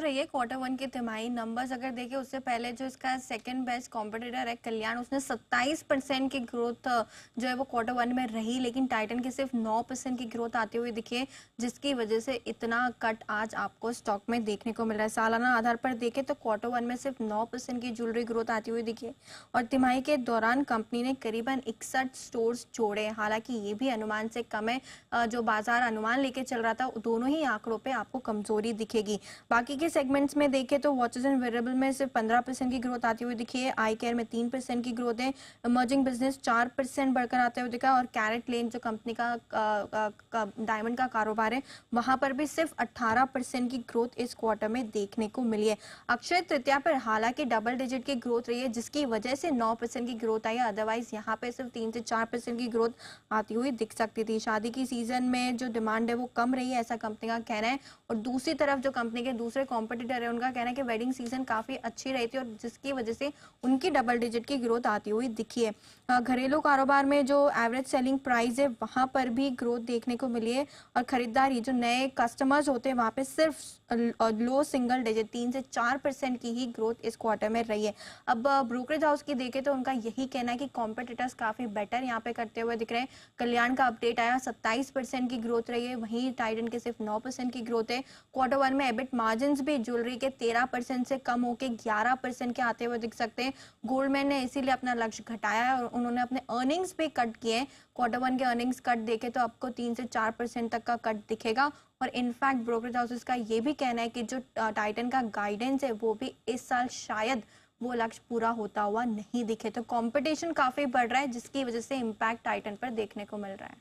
रही है quarter one की तिमाही नंबर्स अगर देखें उससे पहले जो इसका सेकंड बेस्ट कॉम्पिटिटर है कल्याण, उसने 27% की ग्रोथ जो है वो क्वार्टर वन में रही, लेकिन टाइटन की सिर्फ 9% की ग्रोथ आती हुई दिखी है, जिसकी वजह से इतना कट आज आपको स्टॉक में देखने को मिल रहा है। सालाना आधार पर देखें तो क्वार्टर वन में सिर्फ 9% की ज्वेलरी ग्रोथ आती हुई दिखी है और तिमाही के दौरान कंपनी ने करीबन 61 स्टोर्स जोड़े। हालांकि ये भी अनुमान से कम है, जो बाजार अनुमान लेके चल रहा था दोनों ही आंकड़ों पे आपको कमजोरी दिखेगी। बाकी के सेगमेंट्स में देखें तो वॉचेस एंड वेरेबल में सिर्फ 15% की ग्रोथ आती हुई दिखी है, आई केयर में 3% की ग्रोथ है, इमर्जिंग बिजनेस 4% बढ़कर आते हुए दिखा और कैरेट लेन जो कंपनी का डायमंड का कारोबार है वहां पर भी सिर्फ 18% की ग्रोथ इस क्वार्टर में देखने को मिली है। अक्षय तृतीया पर हालांकि डबल डिजिट की ग्रोथ रही है, जिसकी वजह से 9% की ग्रोथ आई है, अदरवाइज यहाँ पे सिर्फ 3 से 4% की ग्रोथ आती हुई दिख सकती थी। शादी की सीजन में जो डिमांड है वो कम रही है ऐसा कंपनी का कहना है, और दूसरी तरफ जो कंपनी के दूसरे कॉम्पिटिटर है उनका कहना है कि वेडिंग सीजन काफी अच्छी रही थी और जिसकी वजह से उनकी डबल डिजिट की ग्रोथ आती हुई दिखी है। घरेलू कारोबार में जो एवरेज सेलिंग प्राइस है वहां पर भी ग्रोथ देखने को मिली है और खरीदारी जो नए कस्टमर्स होते हैं वहां पे सिर्फ लो सिंगल डिजिट 3 से 4% की ही ग्रोथ इस क्वार्टर में रही है। अब ब्रोकरेज हाउस की देखें तो उनका यही कहना है कि कॉम्पिटिटर्स काफी बेटर यहाँ पे करते हुए दिख रहे हैं। कल्याण का अपडेट आया 27% की ग्रोथ रही है, वहीं टाइटन के सिर्फ 9% की ग्रोथ है। क्वार्टर वन में एबिट मार्जिन भी ज्वेलरी के 13% से कम होकर 11% के आते हुए दिख सकते हैं। गोल्डमैन ने इसीलिए अपना लक्ष्य घटाया है और उन्होंने अपने अर्निंग्स भी कट किए हैं। क्वार्टर वन के अर्निंग्स कट देखे तो आपको 3 से 4% तक का कट दिखेगा और इनफैक्ट ब्रोकरेज हाउसेस का ये भी कहना है कि जो टाइटन का गाइडेंस है वो भी इस साल शायद वो लक्ष्य पूरा होता हुआ नहीं दिखे। तो कंपटीशन काफी बढ़ रहा है जिसकी वजह से इम्पैक्ट टाइटन पर देखने को मिल रहा है।